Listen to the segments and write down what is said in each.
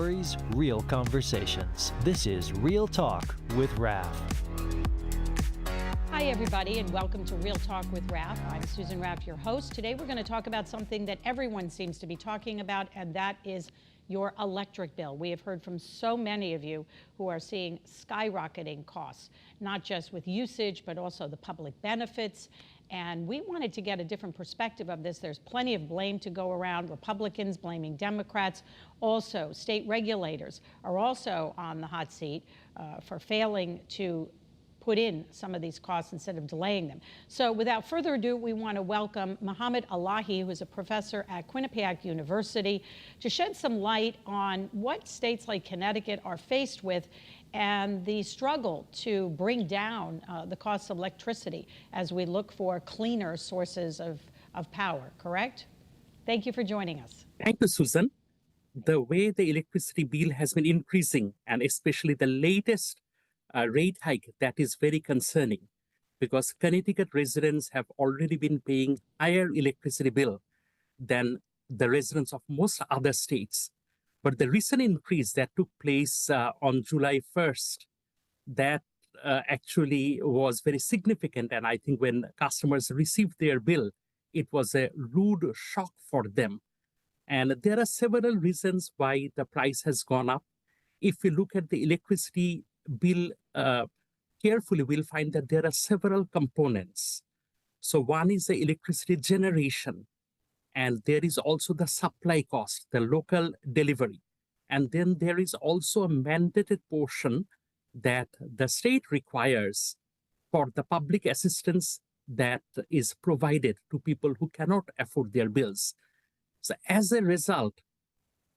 stories, real conversations. This is Real Talk with Raff. Hi, everybody, and welcome to Real Talk with Raff. I'm Susan Raff, your host. Today, we're going to talk about something that everyone seems to be talking about, and that is your electric bill. We have heard from so many of you who are seeing skyrocketing costs, not just with usage, but also the public benefits. And we wanted to get a different perspective of this. There's plenty of blame to go around, Republicans blaming Democrats. Also, state regulators are also on the hot seat for failing to put in some of these costs instead of delaying them. So without further ado, we want to welcome Mohammas Elahee, who is a professor at Quinnipiac University, to shed some light on what states like Connecticut are faced with and the struggle to bring down the cost of electricity as we look for cleaner sources of power, correct? Thank you for joining us. Thank you, Susan. The way the electricity bill has been increasing, and especially the latest rate hike, that is very concerning, because Connecticut residents have already been paying higher electricity bill than the residents of most other states. But the recent increase that took place on July 1st, that actually was very significant. And I think when customers received their bill, it was a rude shock for them. And there are several reasons why the price has gone up. If we look at the electricity bill carefully, we'll find that there are several components. So one is the electricity generation, and there is also the supply cost, the local delivery. And then there is also a mandated portion that the state requires for the public assistance that is provided to people who cannot afford their bills. So as a result,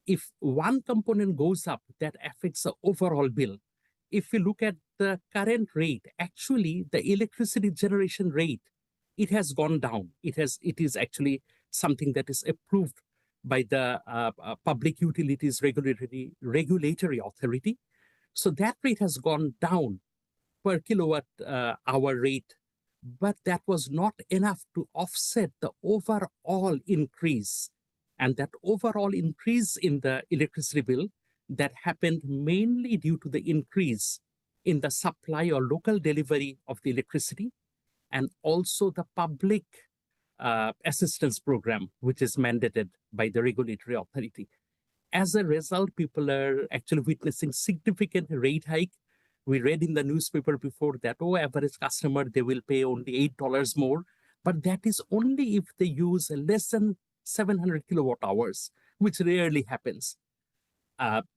if one component goes up, that affects the overall bill. If we look at the current rate, actually the electricity generation rate, it has gone down. It is actually something that is approved by the Public Utilities Regulatory Authority. So that rate has gone down per kilowatt hour rate, but that was not enough to offset the overall increase. And that overall increase in the electricity bill that happened mainly due to the increase in the supply or local delivery of the electricity, and also the public assistance program, which is mandated by the regulatory authority. As a result, people are actually witnessing significant rate hike. We read in the newspaper before that, average customer, they will pay only $8 more, but that is only if they use less than 700 kilowatt hours, which rarely happens.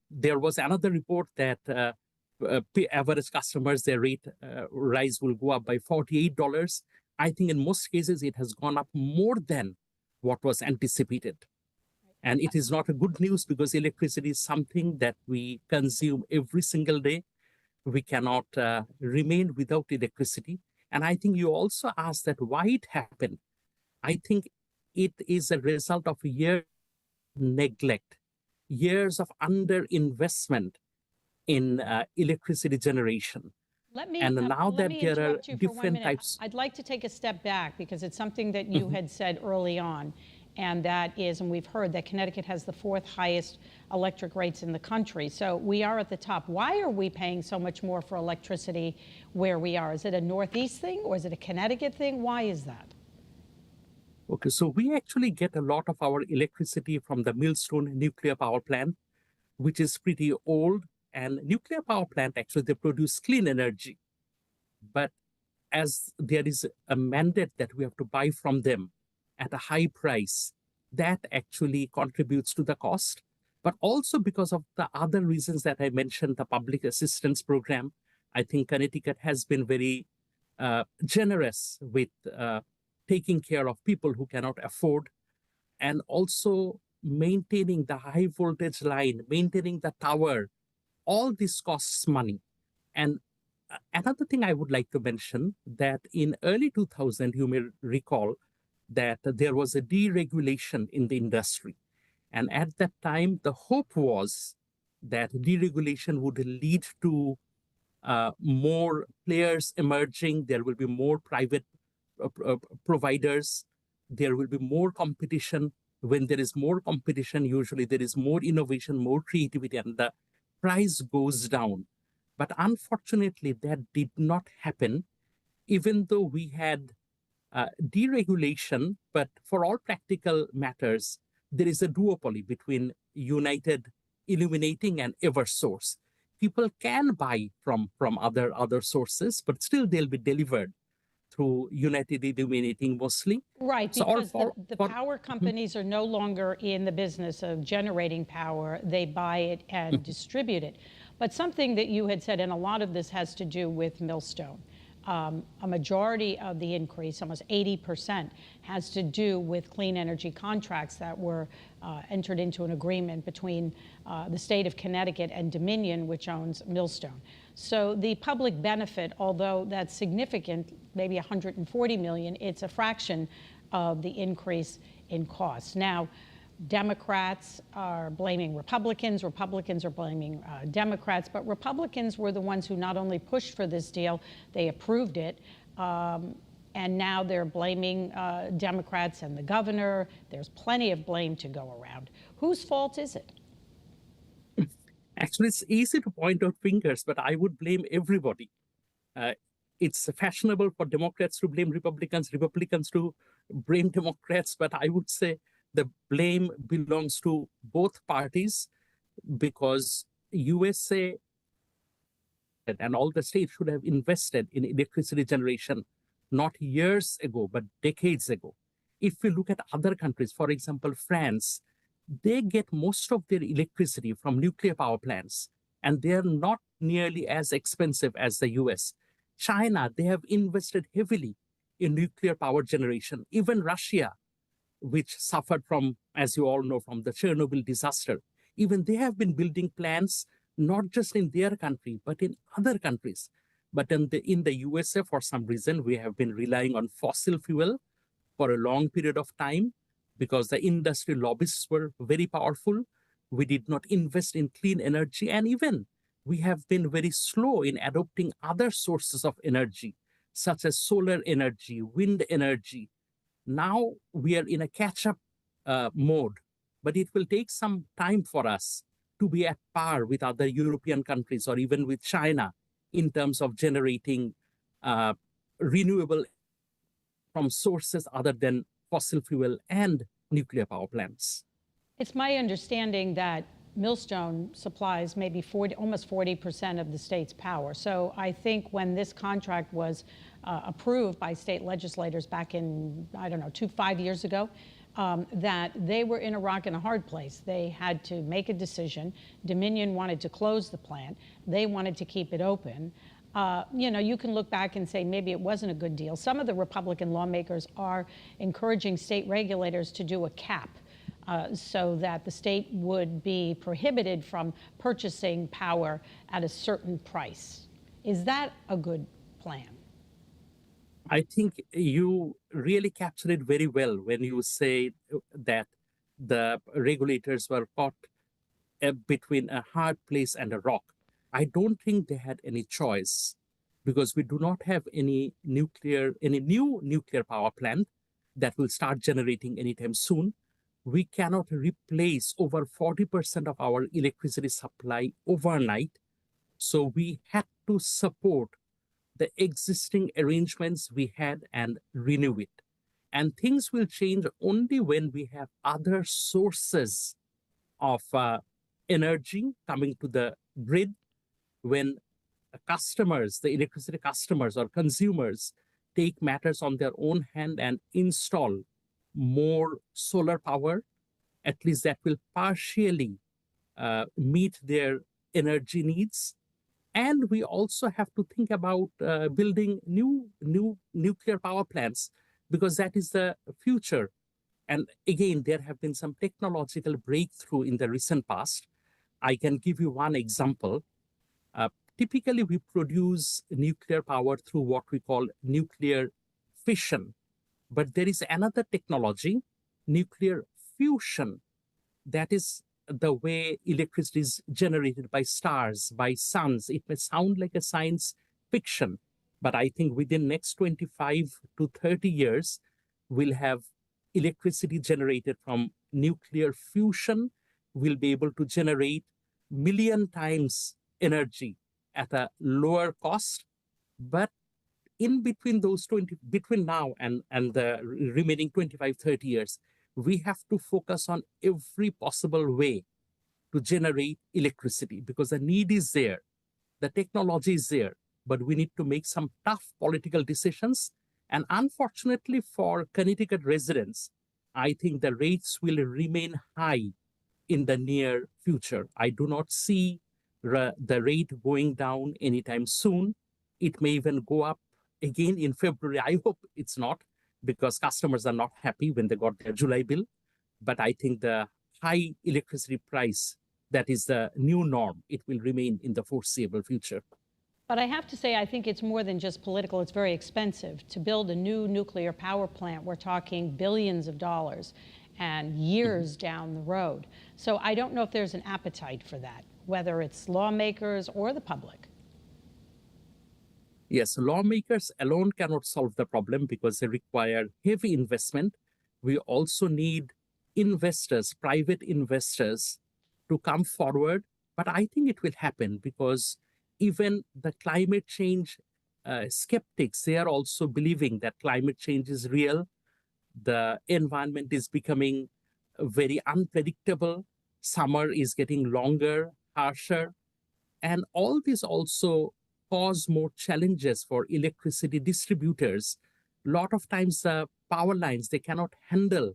There was another report that average customers, their rate rise will go up by $48. I think in most cases, it has gone up more than what was anticipated. And it is not a good news because electricity is something that we consume every single day. We cannot remain without electricity. And I think you also asked that why it happened. I think it is a result of years of neglect, years of underinvestment in electricity generation. Now that there are different types. I'd like to take a step back because it's something that you had said early on, and that is, and we've heard that Connecticut has the 4th highest electric rates in the country. So we are at the top. Why are we paying so much more for electricity where we are? Is it a Northeast thing or is it a Connecticut thing? Why is that? Okay, so we actually get a lot of our electricity from the Millstone nuclear power plant, which is pretty old. And nuclear power plant, actually, they produce clean energy. But as there is a mandate that we have to buy from them at a high price, that actually contributes to the cost. But also because of the other reasons that I mentioned, the public assistance program, I think Connecticut has been very generous with taking care of people who cannot afford, and also maintaining the high voltage line, maintaining the tower. All this costs money. And another thing I would like to mention that in early 2000, you may recall that there was a deregulation in the industry. And at that time, the hope was that deregulation would lead to more players emerging. There will be more private providers. There will be more competition when there is more competition, usually there is more innovation, more creativity, and the price goes down. But unfortunately, that did not happen, even though we had deregulation. But for all practical matters, there is a duopoly between United Illuminating and Eversource. People can buy from other sources, but still they'll be delivered through United Illuminating mostly. Right, So because the power companies are no longer in the business of generating power. They buy it and distribute it. But something that you had said, and a lot of this has to do with Millstone, a majority of the increase, almost 80%, has to do with clean energy contracts that were entered into an agreement between the state of Connecticut and Dominion, which owns Millstone. So the public benefit, although that's significant, maybe 140 million, it's a fraction of the increase in costs. Now, Democrats are blaming Republicans, Republicans are blaming Democrats, but Republicans were the ones who not only pushed for this deal, they approved it, and now they're blaming Democrats and the governor. There's plenty of blame to go around. Whose fault is it? Actually, it's easy to point out fingers, but I would blame everybody. It's fashionable for Democrats to blame Republicans, Republicans to blame Democrats, but I would say the blame belongs to both parties, because USA and all the states should have invested in electricity generation, not years ago, but decades ago. If we look at other countries, for example, France, they get most of their electricity from nuclear power plants, and they're not nearly as expensive as the US. China, they have invested heavily in nuclear power generation. Even Russia, which suffered from, as you all know, from the Chernobyl disaster, even they have been building plants, not just in their country, but in other countries. But in the USA, for some reason, we have been relying on fossil fuel for a long period of time, because the industry lobbyists were very powerful. We did not invest in clean energy, and even we have been very slow in adopting other sources of energy, such as solar energy, wind energy. Now we are in a catch-up mode, but it will take some time for us to be at par with other European countries or even with China in terms of generating renewable from sources other than fossil fuel and nuclear power plants. It's my understanding that Millstone supplies maybe almost 40% of the state's power. So I think when this contract was approved by state legislators back in, I don't know, 5 years ago, that they were in a rock and a hard place. They had to make a decision. Dominion wanted to close the plant. They wanted to keep it open. You know, you can look back and say maybe it wasn't a good deal. Some of the Republican lawmakers are encouraging state regulators to do a cap so that the state would be prohibited from purchasing power at a certain price. Is that a good plan? I think you really captured it very well when you say that the regulators were caught between a hard place and a rock. I don't think they had any choice, because we do not have any new nuclear power plant that will start generating anytime soon. We cannot replace over 40% of our electricity supply overnight. So we had to support the existing arrangements we had and renew it. And things will change only when we have other sources of energy coming to the grid, when customers, the electricity customers or consumers, take matters on their own hand and install more solar power. At least that will partially meet their energy needs. And we also have to think about building new nuclear power plants, because that is the future. And again, there have been some technological breakthrough in the recent past. I can give you one example. Typically, we produce nuclear power through what we call nuclear fission. But there is another technology, nuclear fusion. That is the way electricity is generated by stars, by suns. It may sound like a science fiction, but I think within next 25 to 30 years, we'll have electricity generated from nuclear fusion will be able to generate million times energy at a lower cost. But in between between now and the remaining 25, 30 years, we have to focus on every possible way to generate electricity because the need is there, the technology is there, but we need to make some tough political decisions. And unfortunately for Connecticut residents, I think the rates will remain high in the near future. I do not see the rate going down anytime soon. It may even go up again in February. I hope it's not, because customers are not happy when they got their July bill. But I think the high electricity price, that is the new norm. It will remain in the foreseeable future. But I have to say, I think it's more than just political. It's very expensive. To build a new nuclear power plant, we're talking billions of dollars and years down the road. So I don't know if there's an appetite for that, whether it's lawmakers or the public. Yes, lawmakers alone cannot solve the problem because they require heavy investment. We also need investors, private investors, to come forward. But I think it will happen because even the climate change skeptics, they are also believing that climate change is real. The environment is becoming very unpredictable. Summer is getting longer, harsher. And all this also cause more challenges for electricity distributors. A lot of times the power lines, they cannot handle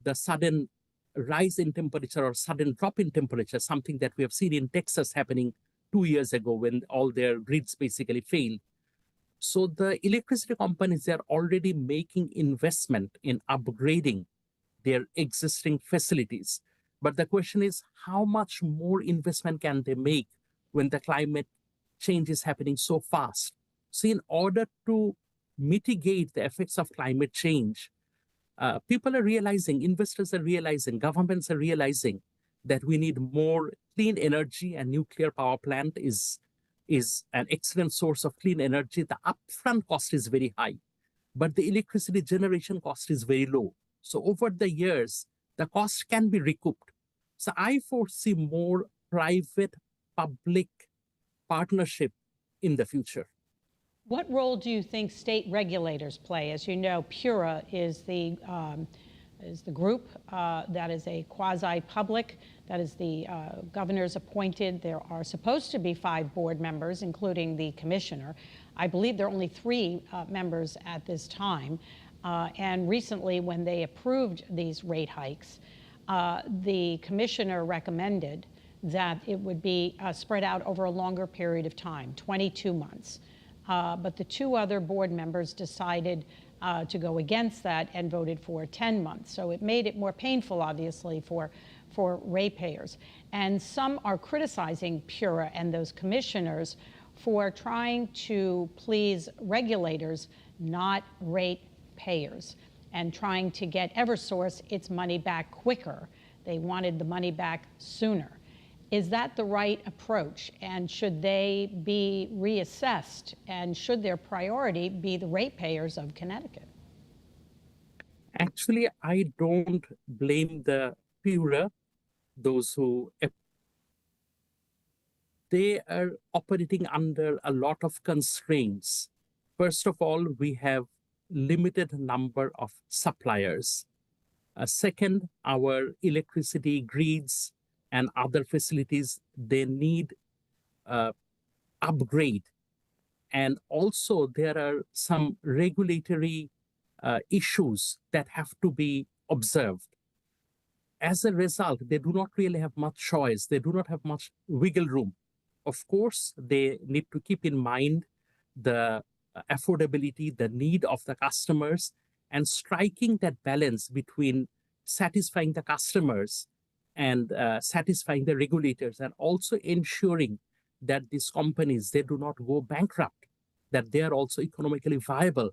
the sudden rise in temperature or sudden drop in temperature, something that we have seen in Texas happening 2 years ago when all their grids basically failed. So the electricity companies, they're already making investment in upgrading their existing facilities. But the question is, how much more investment can they make when the climate change is happening so fast? So in order to mitigate the effects of climate change, people are realizing, investors are realizing, governments are realizing that we need more clean energy, and nuclear power plant is an excellent source of clean energy. The upfront cost is very high, but the electricity generation cost is very low. So over the years, the cost can be recouped. So I foresee more private-public partnership in the future. What role do you think state regulators play? As you know, PURA is the group that is a quasi-public, that is the governor's appointed. There are supposed to be 5 board members, including the commissioner. I believe there are only 3 members at this time. And recently, when they approved these rate hikes, the commissioner recommended that it would be spread out over a longer period of time, 22 months. But the 2 other board members decided to go against that and voted for 10 months. So it made it more painful, obviously, for ratepayers. And some are criticizing PURA and those commissioners for trying to please regulators, not ratepayers, and trying to get Eversource its money back quicker. They wanted the money back sooner. Is that the right approach? And should they be reassessed? And should their priority be the ratepayers of Connecticut? Actually, I don't blame the PURA, those who they are operating under a lot of constraints. First of all, we have limited number of suppliers. Second, our electricity grids and other facilities, they need upgrade. And also there are some regulatory issues that have to be observed. As a result, they do not really have much choice. They do not have much wiggle room. Of course, they need to keep in mind the affordability, the need of the customers, and striking that balance between satisfying the customers and satisfying the regulators, and also ensuring that these companies, they do not go bankrupt, that they are also economically viable.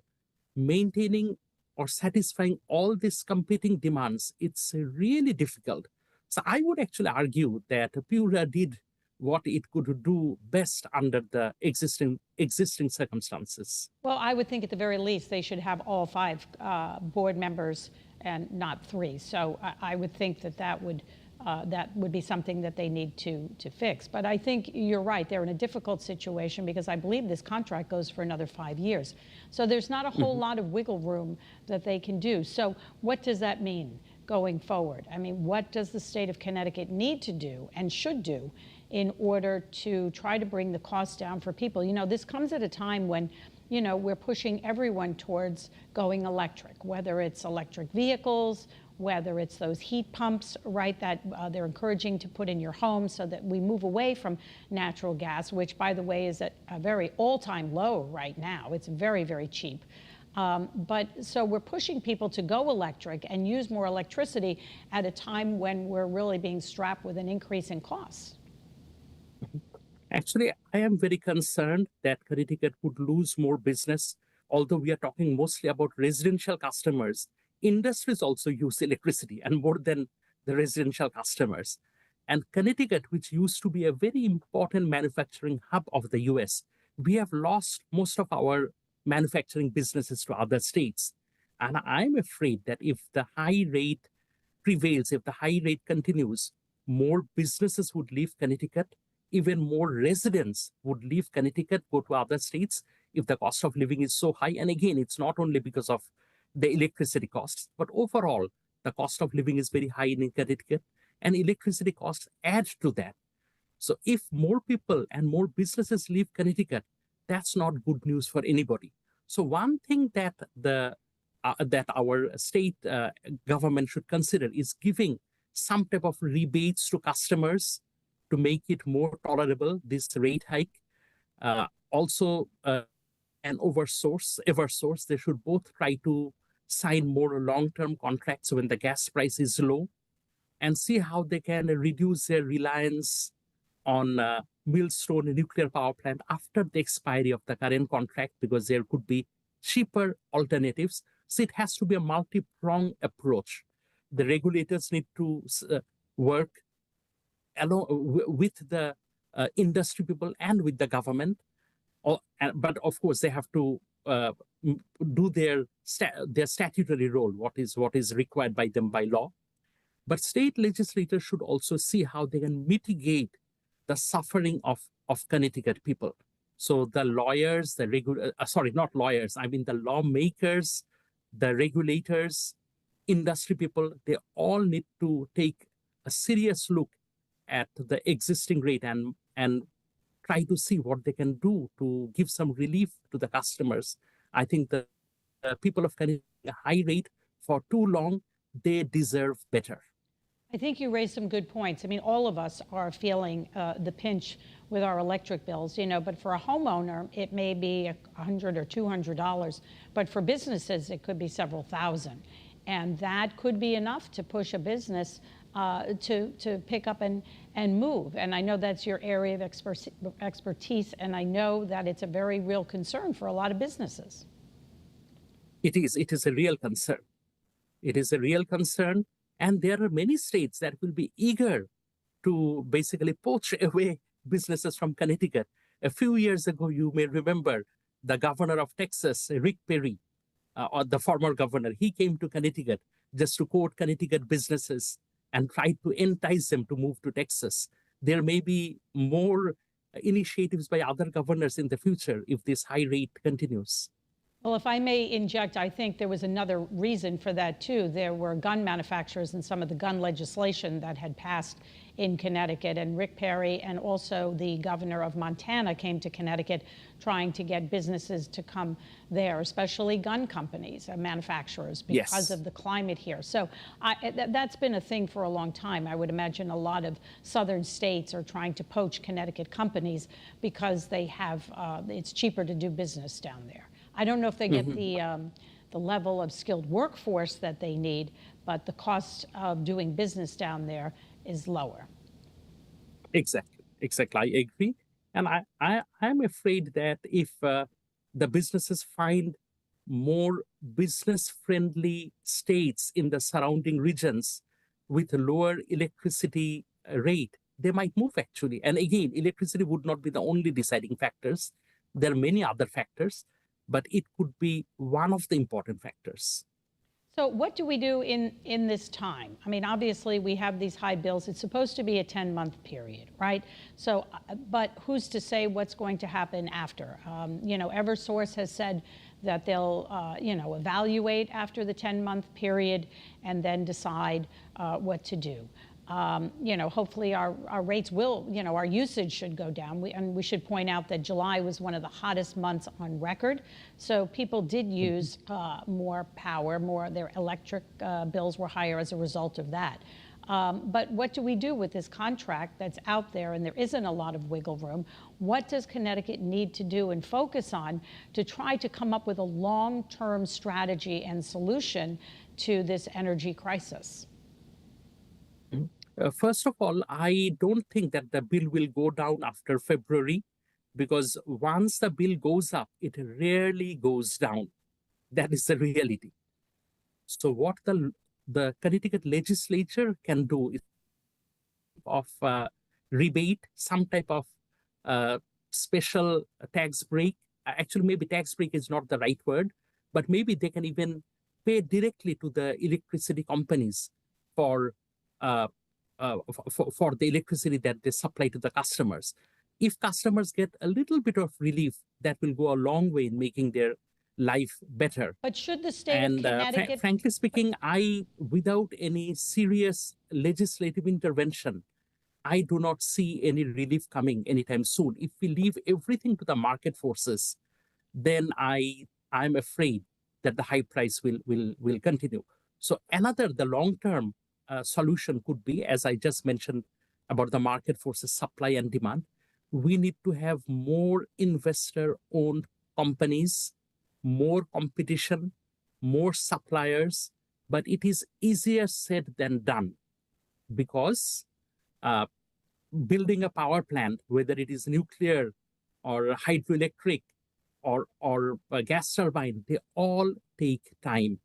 Maintaining or satisfying all these competing demands, it's really difficult. So I would actually argue that PURA did what it could do best under the existing circumstances. Well, I would think at the very least they should have all 5 board members and not 3. So I would think that would be something that they need to fix. But I think you're right. They're in a difficult situation because I believe this contract goes for another 5 years. So there's not a whole lot of wiggle room that they can do. So what does that mean going forward? I mean, what does the state of Connecticut need to do and should do in order to try to bring the cost down for people? You know, this comes at a time when, you know, we're pushing everyone towards going electric, whether it's electric vehicles, whether it's those heat pumps, right, that they're encouraging to put in your home so that we move away from natural gas, which, by the way, is at a very all-time low right now. It's very, very cheap. But so we're pushing people to go electric and use more electricity at a time when we're really being strapped with an increase in costs. Actually, I am very concerned that Connecticut would lose more business, although we are talking mostly about residential customers. Industries also use electricity, and more than the residential customers. And Connecticut, which used to be a very important manufacturing hub of the US, we have lost most of our manufacturing businesses to other states. And I'm afraid that if the high rate prevails, if the high rate continues, more businesses would leave Connecticut, even more residents would leave Connecticut, go to other states if the cost of living is so high. And again, it's not only because of the electricity costs, but overall, the cost of living is very high in Connecticut, and electricity costs add to that. So if more people and more businesses leave Connecticut, that's not good news for anybody. So one thing that that our state government should consider is giving some type of rebates to customers to make it more tolerable, this rate hike. Also, and Eversource, they should both try to sign more long-term contracts when the gas price is low and see how they can reduce their reliance on Millstone nuclear power plant after the expiry of the current contract, because there could be cheaper alternatives. So it has to be a multi-pronged approach. The regulators need to work along with the industry people and with the government. But of course, they have to do their statutory role, what is required by them by law. But state legislators should also see how they can mitigate the suffering of Connecticut people. So the lawyers, the lawmakers, the regulators, industry people, they all need to take a serious look at the existing rate and try to see what they can do to give some relief to the customers. I think the people of Connecticut, a high rate for too long, they deserve better. I think you raised some good points. I mean, all of us are feeling the pinch with our electric bills, you know, but for a homeowner, it may be $100 or $200, but for businesses, it could be several thousand. And that could be enough to push a business to pick up and move. And I know that's your area of expertise, and I know that it's a very real concern for a lot of businesses. It is a real concern. It is a real concern. And there are many states that will be eager to basically poach away businesses from Connecticut. A few years ago, you may remember the governor of Texas, Rick Perry, or the former governor, he came to Connecticut just to quote Connecticut businesses and tried to entice them to move to Texas. There may be more initiatives by other governors in the future if this high rate continues. Well, if I may inject, I think there was another reason for that, too. There were gun manufacturers and some of the gun legislation that had passed in Connecticut. And Rick Perry and also the governor of Montana came to Connecticut trying to get businesses to come there, especially gun companies and manufacturers, because of the climate here. So that's been a thing for a long time. I would imagine a lot of southern states are trying to poach Connecticut companies because they have, it's cheaper to do business down there. I don't know if they get the level of skilled workforce that they need, but the cost of doing business down there is lower. Exactly. I agree. And I'm afraid that if the businesses find more business-friendly states in the surrounding regions with a lower electricity rate, they might move actually. And again, electricity would not be the only deciding factors. There are many other factors, but it could be one of the important factors. So what do we do in this time? I mean, obviously we have these high bills. It's supposed to be a 10-month period, right? So, but who's to say what's going to happen after? Eversource has said that they'll, evaluate after the 10-month period and then decide what to do. Hopefully our rates will, our usage should go down. And we should point out that July was one of the hottest months on record. So people did use more power, their electric bills were higher as a result of that. But what do we do with this contract that's out there and there isn't a lot of wiggle room? What does Connecticut need to do and focus on to try to come up with a long-term strategy and solution to this energy crisis? First of all, I don't think that the bill will go down after February, because once the bill goes up, it rarely goes down. That is the reality. So what the Connecticut legislature can do is rebate, some type of special tax break. Actually, maybe tax break is not the right word, but maybe they can even pay directly to the electricity companies for the electricity that they supply to the customers. If customers get a little bit of relief, that will go a long way in making their life better. But should the state of Connecticut... frankly speaking, without any serious legislative intervention, I do not see any relief coming anytime soon. If we leave everything to the market forces, then I'm afraid that the high price will continue. So the long-term solution could be, as I just mentioned about the market forces, supply and demand. We need to have more investor-owned companies, more competition, more suppliers, but it is easier said than done, because building a power plant, whether it is nuclear or hydroelectric or a gas turbine, they all take time.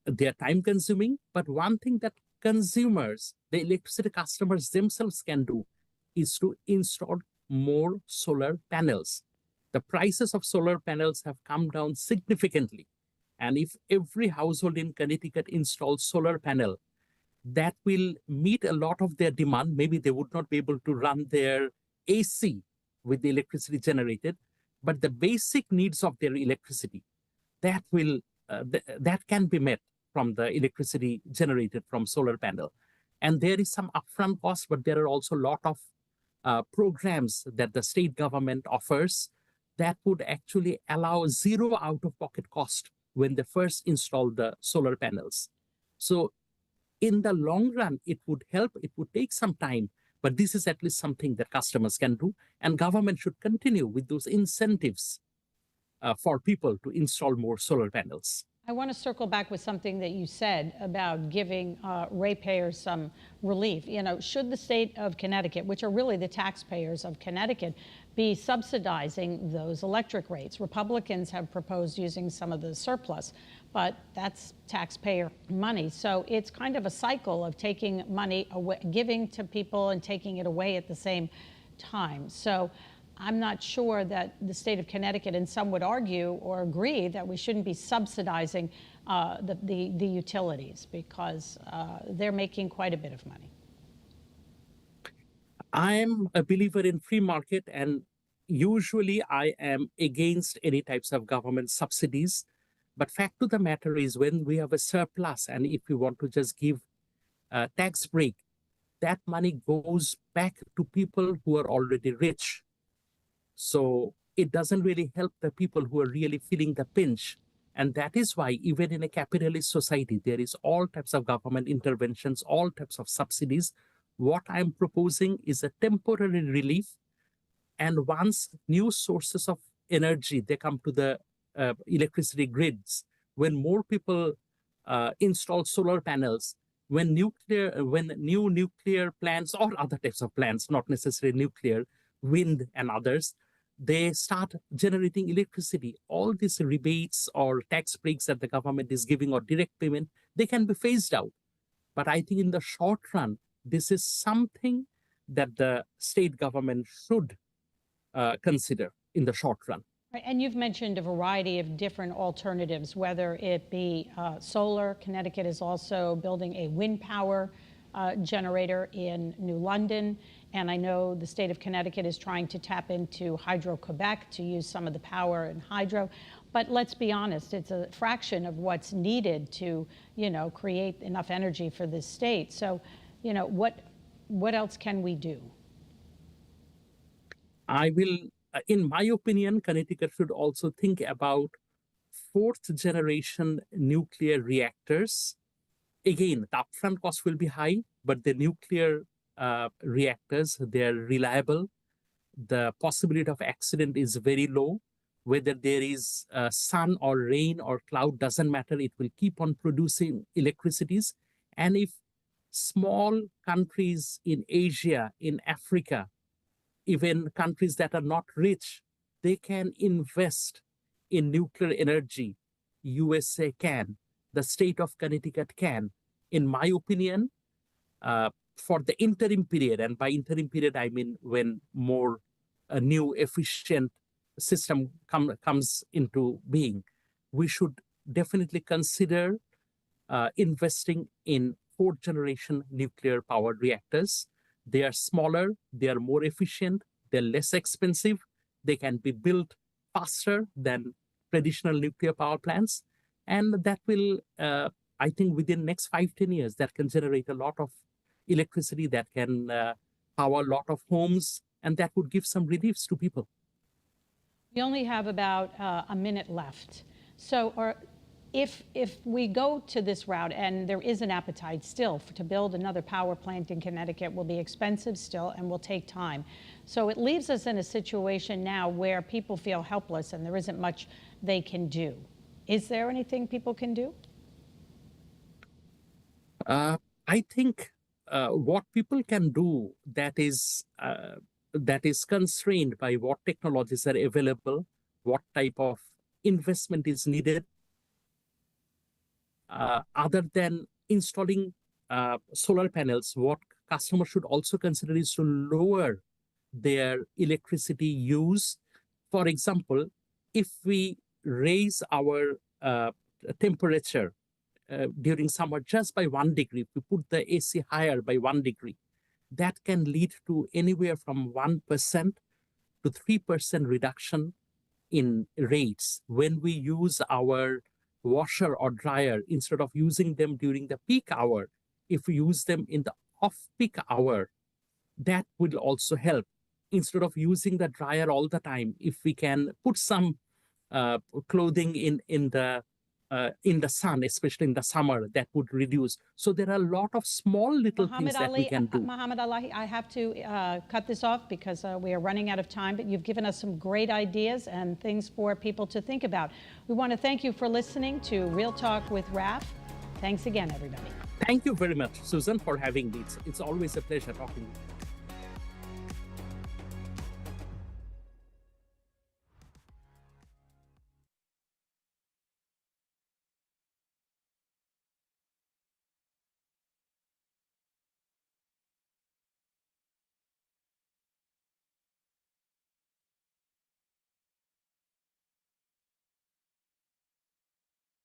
They are time consuming, but one thing that consumers, the electricity customers themselves can do is to install more solar panels. The prices of solar panels have come down significantly. And if every household in Connecticut installs solar panel, that will meet a lot of their demand. Maybe they would not be able to run their AC with the electricity generated, but the basic needs of their electricity, that can be met from the electricity generated from solar panel. And there is some upfront cost, but there are also a lot of programs that the state government offers that would actually allow zero out-of-pocket cost when they first install the solar panels. So in the long run, it would help. It would take some time, but this is at least something that customers can do, and government should continue with those incentives for people to install more solar panels. I want to circle back with something that you said about giving ratepayers some relief. Should the state of Connecticut, which are really the taxpayers of Connecticut, be subsidizing those electric rates? Republicans have proposed using some of the surplus, but that's taxpayer money. So it's kind of a cycle of taking money away, giving to people and taking it away at the same time. So I'm not sure that the state of Connecticut, and some would argue or agree that we shouldn't be subsidizing the utilities, because they're making quite a bit of money. I'm a believer in free market, and usually I am against any types of government subsidies. But fact of the matter is, when we have a surplus, and if we want to just give a tax break, that money goes back to people who are already rich. So it doesn't really help the people who are really feeling the pinch. And that is why even in a capitalist society, there is all types of government interventions, all types of subsidies. What I'm proposing is a temporary relief. And once new sources of energy, they come to the electricity grids, when more people install solar panels, when new nuclear plants or other types of plants, not necessarily nuclear, wind and others, they start generating electricity. All these rebates or tax breaks that the government is giving or direct payment, they can be phased out. But I think in the short run, this is something that the state government should consider in the short run. Right, and you've mentioned a variety of different alternatives, whether it be solar. Connecticut is also building a wind power generator in New London. And I know the state of Connecticut is trying to tap into Hydro-Quebec to use some of the power in hydro. But let's be honest, it's a fraction of what's needed to, create enough energy for this state. So, what else can we do? I will, in my opinion, Connecticut should also think about fourth generation nuclear reactors. Again, the upfront cost will be high, but the nuclear reactors, they're reliable. The possibility of accident is very low. Whether there is sun or rain or cloud, doesn't matter. It will keep on producing electricities. And if small countries in Asia, in Africa, even countries that are not rich, they can invest in nuclear energy. USA can, the state of Connecticut can. In my opinion, for the interim period, and by interim period, I mean when more new efficient system comes into being, we should definitely consider investing in fourth generation nuclear powered reactors. They are smaller, they are more efficient, they're less expensive, they can be built faster than traditional nuclear power plants. And that will, I think within next 5-10 years, that can generate a lot of electricity, that can power a lot of homes, and that would give some reliefs to people. We only have about a minute left. So if we go to this route, and there is an appetite still to build another power plant in Connecticut, will be expensive still and will take time. So it leaves us in a situation now where people feel helpless and there isn't much they can do. Is there anything people can do? I think what people can do that is constrained by what technologies are available, what type of investment is needed, other than installing solar panels. What customers should also consider is to lower their electricity use. For example, if we raise our temperature during summer just by 1 degree, if we put the AC higher by 1 degree, that can lead to anywhere from 1% to 3% reduction in rates. When we use our washer or dryer, instead of using them during the peak hour, if we use them in the off-peak hour, that will also help. Instead of using the dryer all the time, if we can put some clothing in the sun, especially in the summer, that would reduce. So there are a lot of small little things that we can do. Mohammas Elahee, I have to cut this off because we are running out of time, but you've given us some great ideas and things for people to think about. We want to thank you for listening to Real Talk with Raff. Thanks again, everybody. Thank you very much, Susan, for having me. It's always a pleasure talking to you.